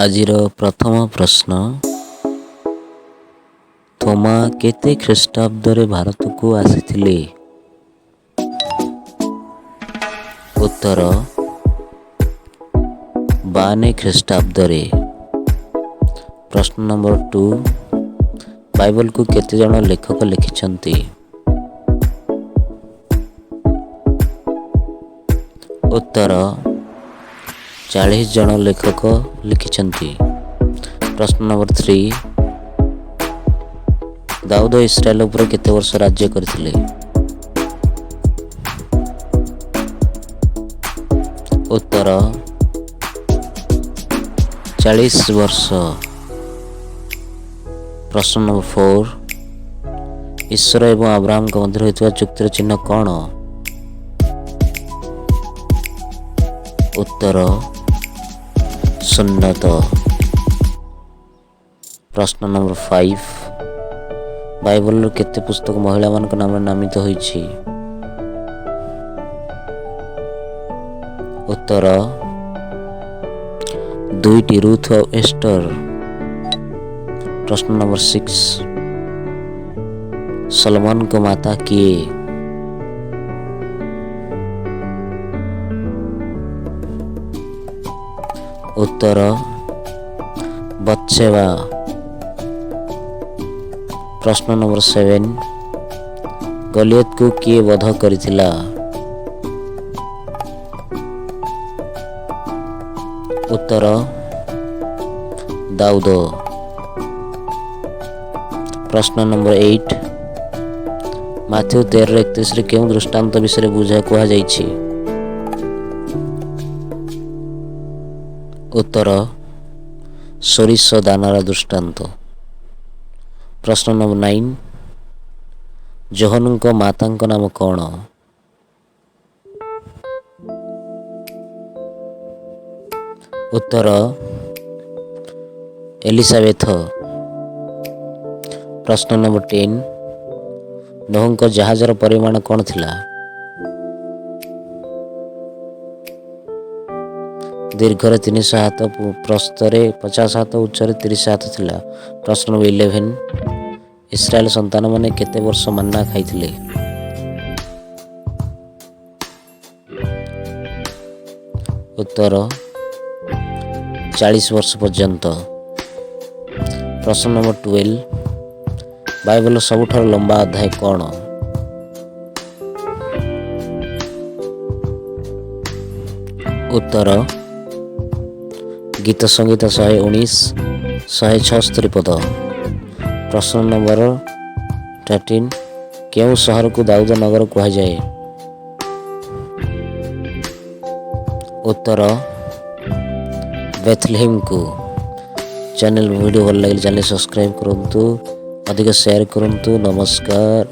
ଆଜିର ପ୍ରଥମ ପ୍ରଶ୍ନ, ଥୋମା କେତେ ଖ୍ରୀଷ୍ଟାବ୍ଦରେ ଭାରତକୁ ଆସିଥିଲେ? ଉତ୍ତର 52 ଖ୍ରୀଷ୍ଟାବ୍ଦରେ। ପ୍ରଶ୍ନ ନମ୍ବର 2, ବାଇବଲକୁ କେତେ ଜଣ ଲେଖକ ଲେଖିଛନ୍ତି? ଉତ୍ତର 40 ଜଣ ଲେଖକ ଲେଖିଛନ୍ତି। ପ୍ରଶ୍ନ ନମ୍ବର 3, ଦାଉଦ ଇସ୍ରାଏଲ ଉପରେ କେତେ ବର୍ଷ ରାଜ୍ୟ କରିଥିଲେ? ଉତ୍ତର 40 ବର୍ଷ। ପ୍ରଶ୍ନ ନମ୍ବର 4, ଈଶ୍ୱର ଏବଂ ଆବ୍ରାହମଙ୍କ ମଧ୍ୟରେ ହୋଇଥିବା ଚୁକ୍ତିର ଚିହ୍ନ କ'ଣ? ଉତ୍ତର ସୁନ୍ନତ। ପ୍ରଶ୍ନ ନମ୍ବର 5, ବାଇବଲର କେତେ ପୁସ୍ତକ ମହିଳାମାନଙ୍କ ନାମରେ ନାମିତ ହୋଇଛି? ଉତ୍ତର 2ଟି, ରୁଥ ଓ ଏଷ୍ଟର। ପ୍ରଶ୍ନ ନମ୍ବର 6, ସଲମନଙ୍କ ମାତା କିଏ? ଉତ୍ତର ବତ୍ସେବା। ପ୍ରଶ୍ନ ନମ୍ବର 7, ଗଲିୟତକୁ କିଏ ବଧ କରିଥିଲା? ଉତ୍ତର ଦାଉଦ। ପ୍ରଶ୍ନ ନମ୍ବର 8, ମାଥ୍ୟୁ 13:31 କେଉଁ ଦୃଷ୍ଟାନ୍ତ ବିଷୟରେ କୁହାଯାଇଛି? ଉତ୍ତର ସୋରିଷ ଦାନାର ଦୃଷ୍ଟାନ୍ତ। ପ୍ରଶ୍ନ ନମ୍ବର 9, ଯୋହନଙ୍କ ମାତାଙ୍କ ନାମ କ'ଣ? ଉତ୍ତର ଏଲିସାବେଥ। ପ୍ରଶ୍ନ ନମ୍ବର 10, ନୋହଙ୍କ ଜାହାଜର ପରିମାଣ କ'ଣ ଥିଲା? ଦୀର୍ଘରେ 300 ହାତ, ପ୍ରସ୍ଥରେ 50 ହାତ, ଉଚ୍ଚରେ 30 ହାତ ଥିଲା। ପ୍ରଶ୍ନ ନମ୍ବର 11, ଇସ୍ରାଏଲ ସନ୍ତାନମାନେ କେତେ ବର୍ଷ ମାନ୍ନା ଖାଇଥିଲେ? ଉତ୍ତର 40 ବର୍ଷ ପର୍ଯ୍ୟନ୍ତ। ପ୍ରଶ୍ନ ନମ୍ବର 12, ବାଇବଲର ସବୁଠାରୁ ଲମ୍ବା ଅଧ୍ୟାୟ କ'ଣ? ଉତ୍ତର ଗୀତ ସଂଗୀତ 119, 176 ପଦ। ପ୍ରଶ୍ନ ନମ୍ବର 13, କେଉଁ ସହରକୁ ଦାଉଦ ନଗର କୁହାଯାଏ? ଉତ୍ତର ବେଥଲେହେମକୁ। ଭିଡ଼ିଓ ଭଲ ଲାଗିଲେ ଚ୍ୟାନେଲ ସବସ୍କ୍ରାଇବ୍ କରନ୍ତୁ, ଅଧିକ ସେୟାର କରନ୍ତୁ। ନମସ୍କାର।